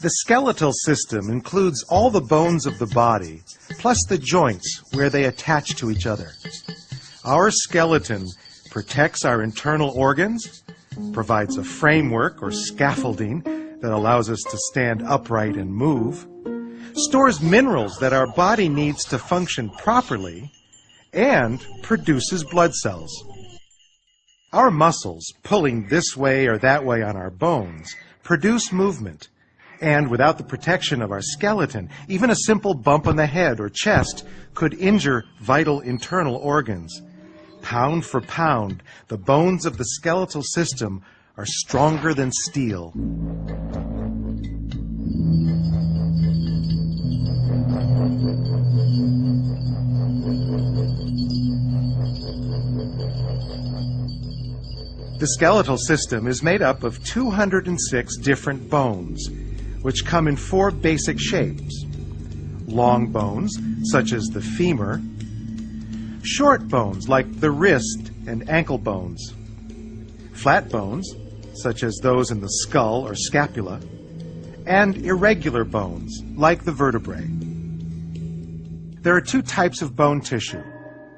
The skeletal system includes all the bones of the body, plus the joints where they attach to each other. Our skeleton protects our internal organs, provides a framework or scaffolding that allows us to stand upright and move, stores minerals that our body needs to function properly, and produces blood cells. Our muscles, pulling this way or that way on our bones, produce movement. And without the protection of our skeleton, even a simple bump on the head or chest could injure vital internal organs. Pound for pound, the bones of the skeletal system are stronger than steel. The skeletal system is made up of 206 different bones, which come in 4 basic shapes. Long bones, such as the femur. Short bones, like the wrist and ankle bones. Flat bones, such as those in the skull or scapula. And irregular bones, like the vertebrae. There are 2 types of bone tissue.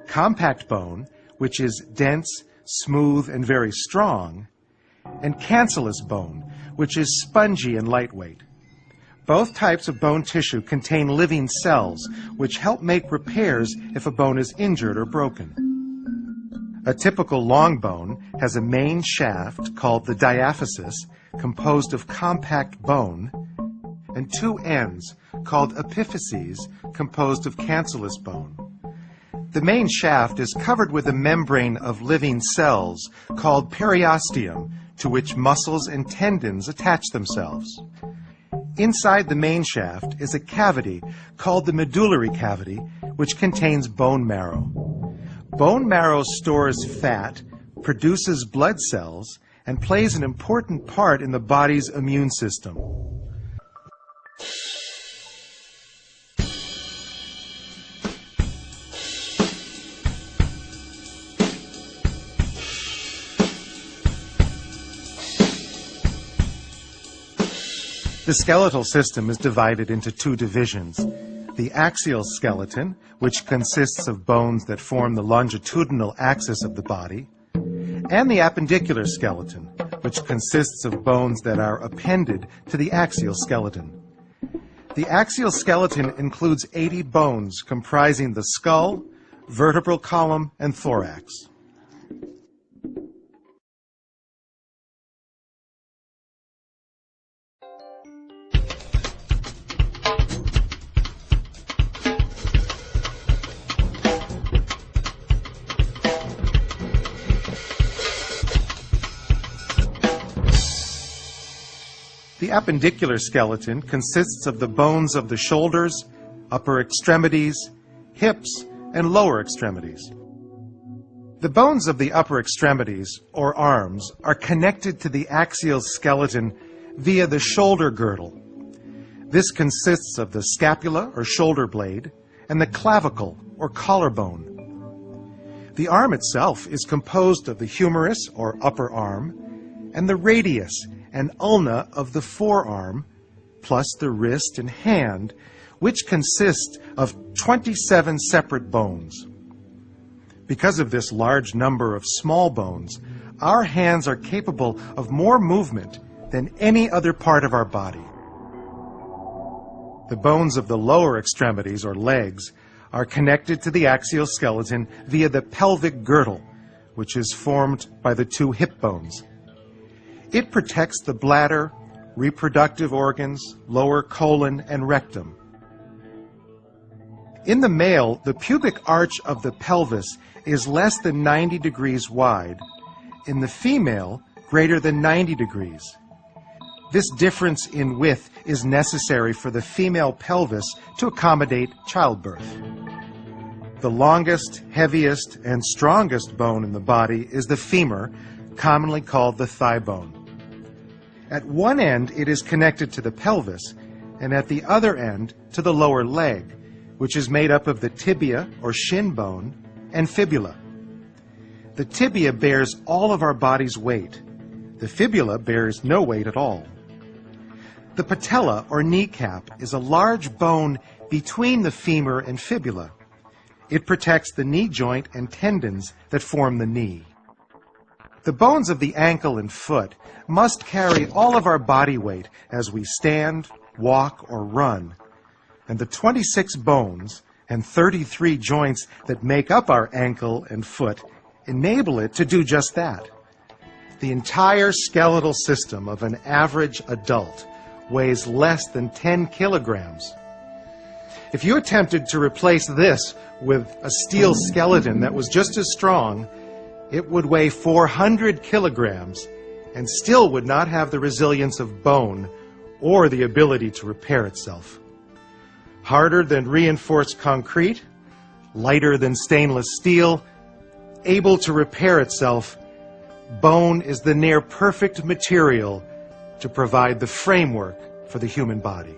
Compact bone, which is dense, smooth, and very strong, and cancellous bone, which is spongy and lightweight. Both types of bone tissue contain living cells, which help make repairs if a bone is injured or broken. A typical long bone has a main shaft called the diaphysis, composed of compact bone, and 2 ends called epiphyses, composed of cancellous bone. The main shaft is covered with a membrane of living cells called periosteum, to which muscles and tendons attach themselves. Inside the main shaft is a cavity called the medullary cavity, which contains bone marrow. Bone marrow stores fat, produces blood cells, and plays an important part in the body's immune system. The skeletal system is divided into 2 divisions. The axial skeleton, which consists of bones that form the longitudinal axis of the body, and the appendicular skeleton, which consists of bones that are appended to the axial skeleton. The axial skeleton includes 80 bones comprising the skull, vertebral column, and thorax. The appendicular skeleton consists of the bones of the shoulders, upper extremities, hips, and lower extremities. The bones of the upper extremities, or arms, are connected to the axial skeleton via the shoulder girdle. This consists of the scapula, or shoulder blade, and the clavicle, or collarbone. The arm itself is composed of the humerus, or upper arm, and the radius, and ulna of the forearm, plus the wrist and hand, which consist of 27 separate bones. Because of this large number of small bones, our hands are capable of more movement than any other part of our body. The bones of the lower extremities, or legs, are connected to the axial skeleton via the pelvic girdle, which is formed by the 2 hip bones. It protects the bladder, reproductive organs, lower colon, and rectum. In the male, the pubic arch of the pelvis is less than 90 degrees wide. In the female, greater than 90 degrees. This difference in width is necessary for the female pelvis to accommodate childbirth. The longest, heaviest, and strongest bone in the body is the femur, commonly called the thigh bone. At one end, it is connected to the pelvis, and at the other end to the lower leg, which is made up of the tibia, or shin bone, and fibula. The tibia bears all of our body's weight. The fibula bears no weight at all. The patella, or kneecap, is a large bone between the femur and fibula. It protects the knee joint and tendons that form the knee. The bones of the ankle and foot must carry all of our body weight as we stand, walk, or run. And the 26 bones and 33 joints that make up our ankle and foot enable it to do just that. The entire skeletal system of an average adult weighs less than 10 kilograms. If you attempted to replace this with a steel skeleton that was just as strong, it would weigh 400 kilograms and still would not have the resilience of bone or the ability to repair itself. Harder than reinforced concrete, lighter than stainless steel, able to repair itself, bone is the near perfect material to provide the framework for the human body.